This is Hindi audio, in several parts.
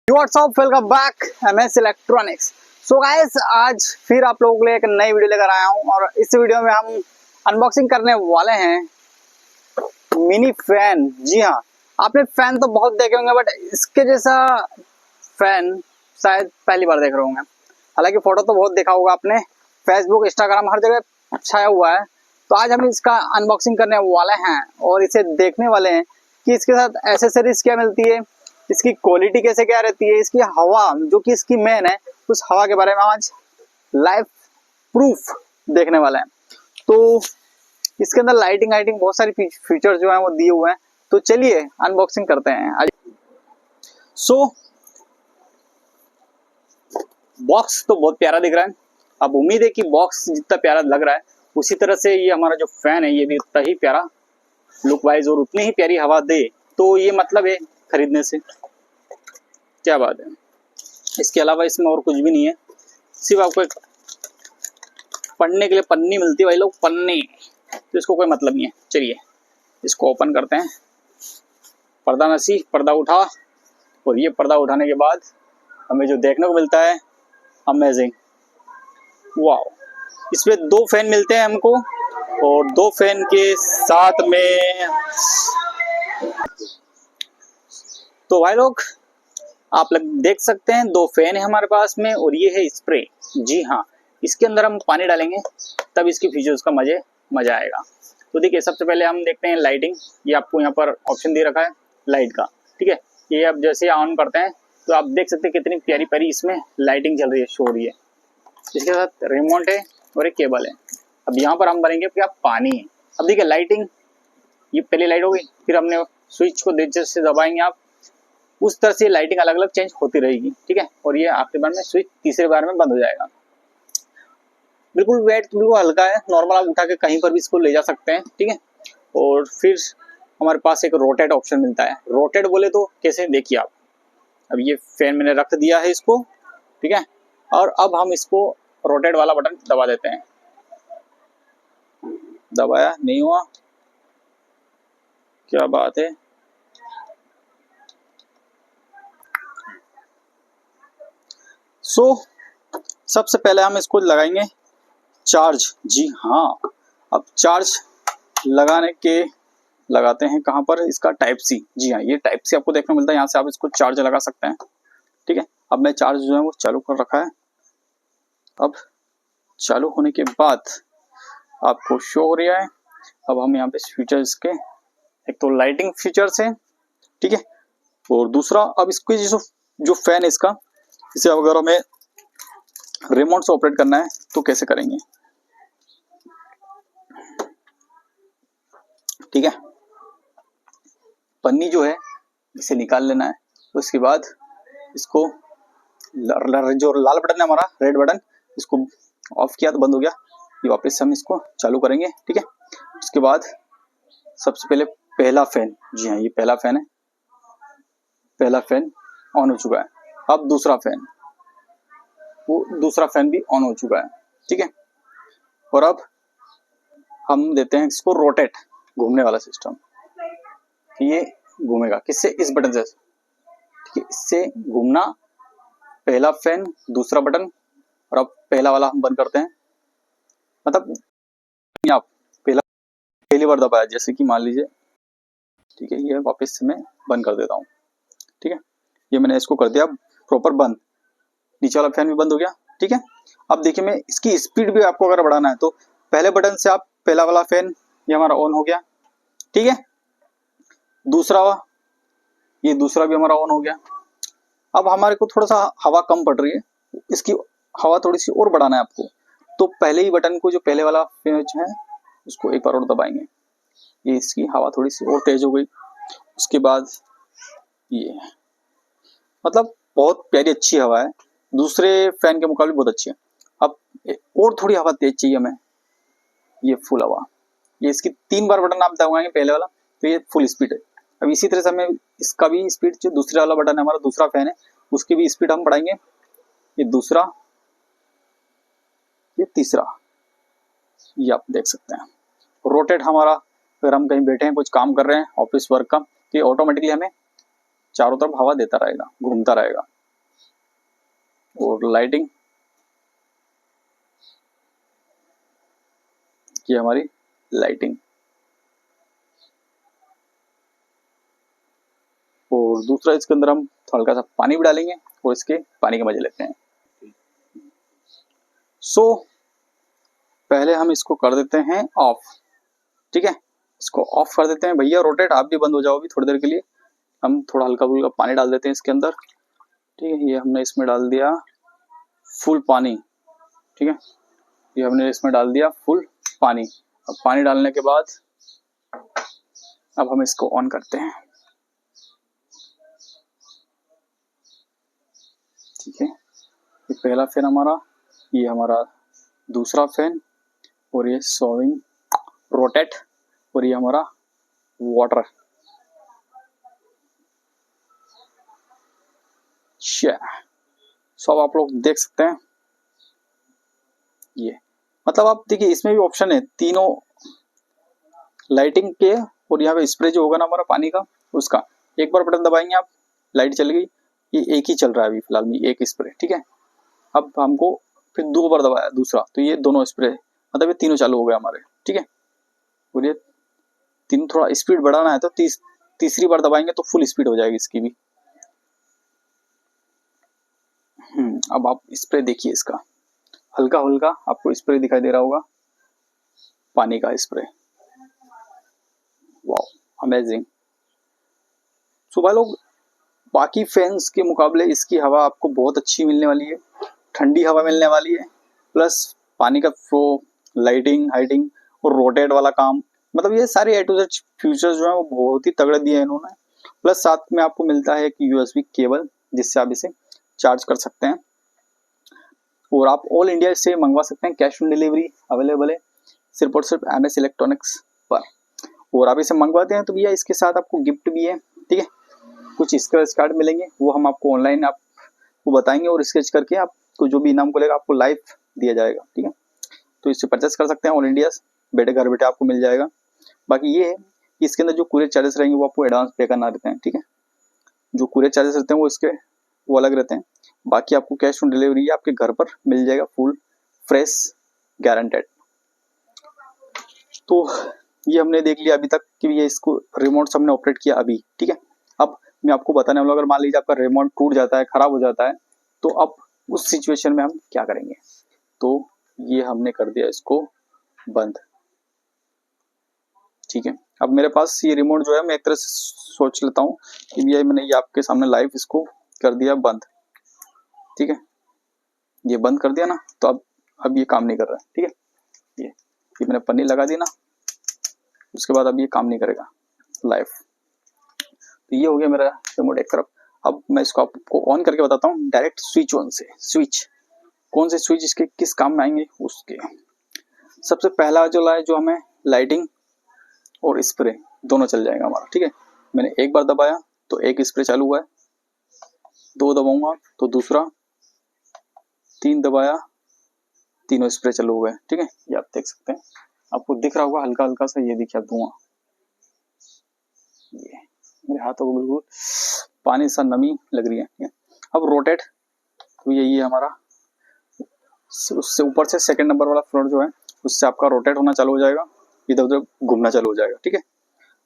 What's up welcome back MS electronics. So guys, आज फिर आप लोगों के लिए एक नई वीडियो लेकर आया हूं और इस वीडियो में हम अनबॉक्सिंग करने वाले हैं मिनी फैन। जी हाँ, आपने फैन तो बहुत देखे होंगे बट इसके जैसा फैन शायद पहली बार देख रहे होंगे। हालांकि फोटो तो बहुत देखा होगा आपने, फेसबुक इंस्टाग्राम हर जगह छाया हुआ है। तो आज हम इसका अनबॉक्सिंग करने वाले हैं और इसे देखने वाले हैं कि इसके साथ एसेसरीज क्या मिलती है, इसकी क्वालिटी कैसे क्या रहती है, इसकी हवा जो कि इसकी मेन है, उस हवा के बारे में आज लाइव प्रूफ देखने वाले हैं। तो इसके अंदर लाइटिंग बहुत सारी फीचर जो है वो दिए हुए हैं। तो चलिए अनबॉक्सिंग करते हैं आज। सो बॉक्स तो बहुत प्यारा दिख रहा है। अब उम्मीद है कि बॉक्स जितना प्यारा लग रहा है उसी तरह से ये हमारा जो फैन है ये भी उतना ही प्यारा लुक वाइज और उतनी ही प्यारी हवा दे। तो ये मतलब है खरीदने से। क्या बात है, इसके अलावा इसमें और कुछ भी नहीं है, सिर्फ आपको एक पढ़ने के लिए पन्नी मिलती है भाई लोग, पन्नी। तो इसको कोई मतलब नहीं है। चलिए इसको ओपन करते हैं। पर्दा नसी, पर्दा उठा, और ये पर्दा उठाने के बाद हमें जो देखने को मिलता है अमेजिंग, वाओ। इसमें दो फैन मिलते हैं हमको और दो फैन के साथ में तो भाई लोग आप लोग देख सकते हैं दो फैन है हमारे पास में और ये है स्प्रे। जी हाँ, इसके अंदर हम पानी डालेंगे तब इसकी फीचर्स का मजा आएगा। तो देखिए सबसे पहले हम देखते हैं लाइटिंग। ये आपको यहाँ पर ऑप्शन दे रखा है लाइट का, ठीक है। ये आप जैसे ऑन करते हैं तो आप देख सकते हैं कितनी प्यारी प्यारी इसमें लाइटिंग चल रही है, शो हो रही है। इसके साथ रिमोट है और एक केबल है। अब यहाँ पर हम भरेंगे क्या, पानी। अब देखिए लाइटिंग, ये पहली लाइट हो गई, फिर हमने स्विच को जैसे दबाएंगे आप, उस तरह से लाइटिंग अलग अलग चेंज होती रहेगी, ठीक है। और ये आखिरी बार में स्विच तीसरे बार में बंद हो जाएगा। बिल्कुल वेट बिल्कुल हल्का है, नॉर्मल आप उठा के कहीं पर भी इसको ले जा सकते हैं, ठीक है। और फिर हमारे पास एक रोटेट ऑप्शन मिलता है। रोटेट बोले तो कैसे, देखिए आप, अब ये फैन मैंने रख दिया है इसको, ठीक है। और अब हम इसको रोटेट वाला बटन दबा देते हैं। दबाया, नहीं हुआ, क्या बात है। सबसे पहले हम इसको लगाएंगे चार्ज। जी हाँ, अब चार्ज लगाते हैं कहाँ पर, इसका टाइप सी। जी हाँ, ये टाइप सी आपको देखने को मिलता है, यहाँ से आप इसको चार्ज लगा सकते हैं, ठीक है। अब मैं चार्ज जो है वो चालू कर रखा है। अब चालू होने के बाद आपको शो हो रहा है। अब हम यहाँ पे फीचर्स के, एक तो लाइटिंग फीचर्स है, ठीक है। और दूसरा अब इसको जो फैन है इसका, इसे अगर हमें रिमोट से ऑपरेट करना है तो कैसे करेंगे, ठीक है। पन्नी जो है इसे निकाल लेना है। तो इसके बाद इसको जो लाल बटन है हमारा, रेड बटन, इसको ऑफ किया तो बंद हो गया। ये वापस से हम इसको चालू करेंगे, ठीक है। उसके बाद सबसे पहले पहला फैन, जी हाँ ये पहला फैन है, पहला फैन ऑन हो चुका है। अब दूसरा फैन, वो दूसरा फैन भी ऑन हो चुका है, ठीक है। और अब हम देते हैं इसको रोटेट, घूमने वाला सिस्टम। ये घूमेगा किससे, इस बटन से, ठीक है। इससे घूमना, पहला फैन दूसरा बटन, और अब पहला वाला हम बंद करते हैं। मतलब आप पहली बार दबाया, जैसे कि मान लीजिए, ठीक है, ये वापस से मैं बंद कर देता हूँ, ठीक है। ये मैंने इसको कर दिया प्रॉपर बंद, नीचे वाला फैन भी बंद हो गया, ठीक है। अब देखिए मैं इसकी स्पीड भी आपको अगर बढ़ाना है तो पहले बटन से आप, पहला वाला फैन ये हमारा ऑन हो गया, ठीक है। दूसरा, ये दूसरा भी हमारा ऑन हो गया। अब हमारे को थोड़ा सा हवा कम पड़ रही है, इसकी हवा थोड़ी सी और बढ़ाना है आपको। तो पहले ही बटन को, जो पहले वाला फैन है उसको एक बार और दबाएंगे, ये इसकी हवा थोड़ी सी और तेज हो गई। उसके बाद ये, मतलब बहुत प्यारी अच्छी हवा है, दूसरे फैन के मुकाबले बहुत अच्छी है। अब और थोड़ी हवा तेज चाहिए हमें, ये फुल हवा, ये इसकी 3 बार बटन आप दबाएंगे पहले वाला तो ये फुल स्पीड है। अब इसी तरह से हमें इसका भी स्पीड, जो दूसरा वाला बटन है हमारा, दूसरा फैन है, उसकी भी स्पीड हम बढ़ाएंगे। ये दूसरा, ये तीसरा, ये आप देख सकते हैं। रोटेट हमारा, अगर हम कहीं बैठे हैं कुछ काम कर रहे हैं ऑफिस वर्क का, तो ये ऑटोमेटिकली हमें चारों तरफ हवा देता रहेगा, घूमता रहेगा, और लाइटिंग, ये हमारी लाइटिंग। और दूसरा इसके अंदर हम हल्का सा पानी भी डालेंगे और इसके पानी के मजे लेते हैं। सो पहले हम इसको कर देते हैं ऑफ, ठीक है, इसको ऑफ कर देते हैं। भैया रोटेट, आप भी बंद हो जाओ अभी थोड़ी देर के लिए। हम थोड़ा हल्का फुल्का पानी डाल देते हैं इसके अंदर, ठीक है। ये हमने इसमें डाल दिया फुल पानी, ठीक है, ये हमने इसमें डाल दिया फुल पानी। अब पानी डालने के बाद अब हम इसको ऑन करते हैं, ठीक है। ये पहला फैन हमारा, ये हमारा दूसरा फैन, और ये शोइंग रोटेट, और ये हमारा वाटर। सब आप लोग देख सकते हैं। ये मतलब आप देखिए इसमें भी ऑप्शन है तीनों लाइटिंग के, और यहाँ पे स्प्रे जो होगा ना हमारा पानी का उसका, एक बार बटन दबाएंगे आप, लाइट चल गई। ये एक ही चल रहा है अभी फिलहाल में, एक स्प्रे, ठीक है। अब हमको फिर 2 बार दबाया दूसरा, तो ये दोनों स्प्रे मतलब ये तीनों चालू हो गए हमारे, ठीक है। और ये तीनों थोड़ा स्पीड बढ़ाना है तो तीसरी बार दबाएंगे तो फुल स्पीड हो जाएगी इसकी भी। अब आप स्प्रे देखिए इसका, हल्का हल्का आपको स्प्रे दिखाई दे रहा होगा, पानी का स्प्रे। Wow, amazing. सो भाई लोग, बाकी फैंस के मुकाबले इसकी हवा आपको बहुत अच्छी मिलने वाली है, ठंडी हवा मिलने वाली है, प्लस पानी का फ्लो, लाइटिंग, हाइटिंग और रोटेट वाला काम, मतलब ये सारे ए टू जेड फीचर्स जो है वो बहुत ही तगड़े दिए हैं इन्होंने। प्लस साथ में आपको मिलता है एक यूएसबी केबल जिससे आप इसे चार्ज कर सकते हैं, और आप ऑल इंडिया से मंगवा सकते हैं। कैश ऑन डिलीवरी अवेलेबल है सिर्फ और सिर्फ एमएस इलेक्ट्रॉनिक्स पर। और आप इसे मंगवाते हैं तो भैया इसके साथ आपको गिफ्ट भी है, ठीक है। कुछ स्क्रैच कार्ड मिलेंगे, वो हम आपको ऑनलाइन आपको बताएंगे, और स्केच करके आपको जो भी इनाम मिलेगा आपको लाइव दिया जाएगा, ठीक है। तो इससे परचेस कर सकते हैं ऑल इंडिया, बैठे घर बैठे आपको मिल जाएगा। बाकी ये है कि इसके अंदर जो कुरियर चार्जेस रहेंगे वो आपको एडवांस पे करना रहते हैं, ठीक है। जो कुरियर चार्जेस रहते हैं वो इसके वो अलग रहते हैं। बाकी आपको कैश ऑन डिलीवरी आपके घर पर मिल जाएगा, फुल फ्रेश गारंटेड। तो ये हमने देख लिया अभी तक कि ये इसको रिमोट से हमने ऑपरेट किया अभी, ठीक है। अब मैं आपको बताने वाला हूं, अगर मान लीजिए आपका रिमोट टूट जाता है, खराब हो जाता है, तो अब उस सिचुएशन में हम क्या करेंगे। तो ये हमने कर दिया इसको बंद, ठीक है। अब मेरे पास ये रिमोट जो है, मैं एक तरह से सोच लेता हूँ कि भैया मैंने ये आपके सामने लाइव इसको कर दिया बंद, ठीक है। ये बंद कर दिया ना, तो अब ये काम नहीं कर रहा है, ठीक है। ये मैंने पन्नी लगा दी ना, उसके बाद अब ये काम नहीं करेगा लाइव। तो ये हो गया मेरा रिमोट एक तरफ। अब मैं इसको आपको ऑन करके बताता हूँ डायरेक्ट स्विच ऑन से। स्विच कौन से स्विच इसके किस काम में आएंगे उसके। सबसे पहला जो हमें लाइटिंग और स्प्रे दोनों चल जाएगा हमारा, ठीक है। मैंने एक बार दबाया तो एक स्प्रे चालू हुआ है, 2 दबाऊंगा तो दूसरा, 3 दबाया तीनों स्प्रे चालू हुए, ठीक है। ये आप देख सकते हैं, आपको दिख रहा होगा हल्का हल्का सा, ये दिखा धुआं, ये मेरे हाथों को बिल्कुल पानी सा नमी लग रही है। अब रोटेट, तो यही हमारा उससे ऊपर से सेकंड नंबर वाला फ्लोर जो है उससे आपका रोटेट होना चालू हो जाएगा, इधर उधर घूमना चालू हो जाएगा, ठीक है।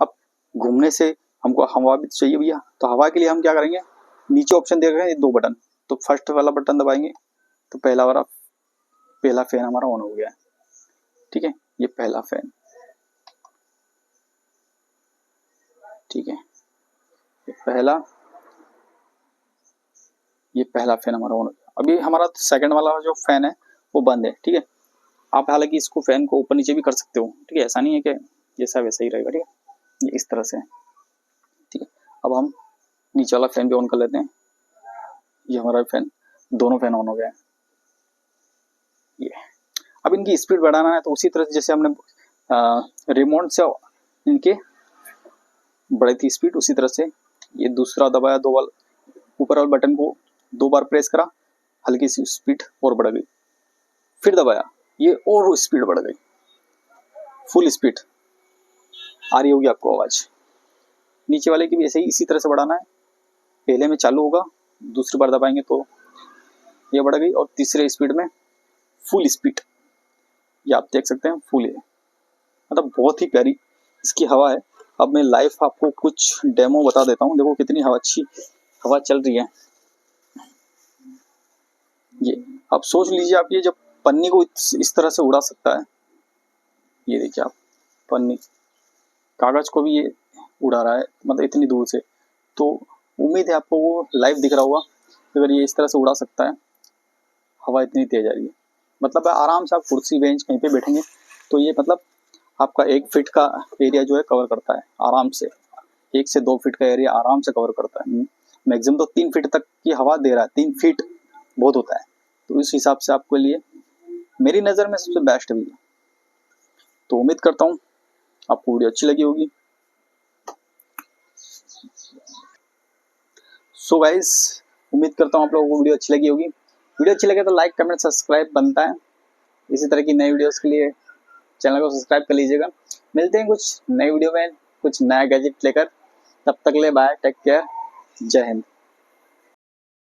अब घूमने से हमको हवा भी चाहिए भैया, तो हवा के लिए हम क्या करेंगे, नीचे ऑप्शन देख रहे हैं ये 2 बटन, तो फर्स्ट वाला बटन दबाएंगे तो पहला फैन हमारा ऑन हो गया है, ठीक है। ये पहला फैन, ठीक है, ये पहला फैन हमारा ऑन हो गया। अभी हमारा सेकंड वाला जो फैन है वो बंद है, ठीक है। आप हालांकि इसको फैन को ऊपर नीचे भी कर सकते हो, ठीक है, ऐसा नहीं है कि जैसा वैसा ही रहेगा, ठीक है। ये इस तरह से, ठीक है। अब हम नीचे वाला फैन भी ऑन कर लेते हैं। ये हमारा फैन, दोनों फैन ऑन हो गया है। ये अब इनकी स्पीड बढ़ाना है तो उसी तरह जैसे हमने रिमोट से इनके बढ़ी थी स्पीड, उसी तरह से ये दूसरा दबाया, 2 बार ऊपर वाले बटन को 2 बार प्रेस करा, हल्की सी स्पीड और बढ़ गई, फिर दबाया, ये और स्पीड बढ़ गई, फुल स्पीड आ रही होगी आपको आवाज। नीचे वाले की भी ऐसे ही इसी तरह से बढ़ाना है, पहले में चालू होगा, दूसरी बार दबाएंगे तो ये बढ़ गई, और तीसरे स्पीड में फुल स्पीड, ये आप देख सकते हैं फुल है, मतलब बहुत ही प्यारी इसकी हवा है। अब मैं लाइव आपको कुछ डेमो बता देता हूँ। देखो कितनी हवा, अच्छी हवा चल रही है। ये आप सोच लीजिए, आप ये जब पन्नी को इस तरह से उड़ा सकता है, ये देखिए आप, पन्नी कागज को भी ये उड़ा रहा है, मतलब इतनी दूर से। तो उम्मीद है आपको वो लाइव दिख रहा होगा। अगर ये इस तरह से उड़ा सकता है, हवा इतनी तेज आ रही है, मतलब आराम से आप कुर्सी बेंच कहीं पे बैठेंगे तो ये मतलब आपका 1 फीट का एरिया जो है कवर करता है आराम से। 1 से 2 फीट का एरिया आराम से कवर करता है। मैक्सिमम तो 3 फीट तक की हवा दे रहा है, 3 फीट बहुत होता है। तो इस हिसाब से आपके लिए मेरी नज़र में सबसे बेस्ट भी है। तो उम्मीद करता हूँ आपको वीडियो अच्छी लगी होगी। सो गाइस, उम्मीद करता हूँ आप लोगों को वीडियो अच्छी लगी होगी। वीडियो अच्छी लगे तो लाइक कमेंट सब्सक्राइब बनता है। इसी तरह की नई वीडियोस के लिए चैनल को सब्सक्राइब कर लीजिएगा। मिलते हैं कुछ नई वीडियो में कुछ नया गैजेट लेकर। तब तक ले बाय, टेक केयर, जय हिंद।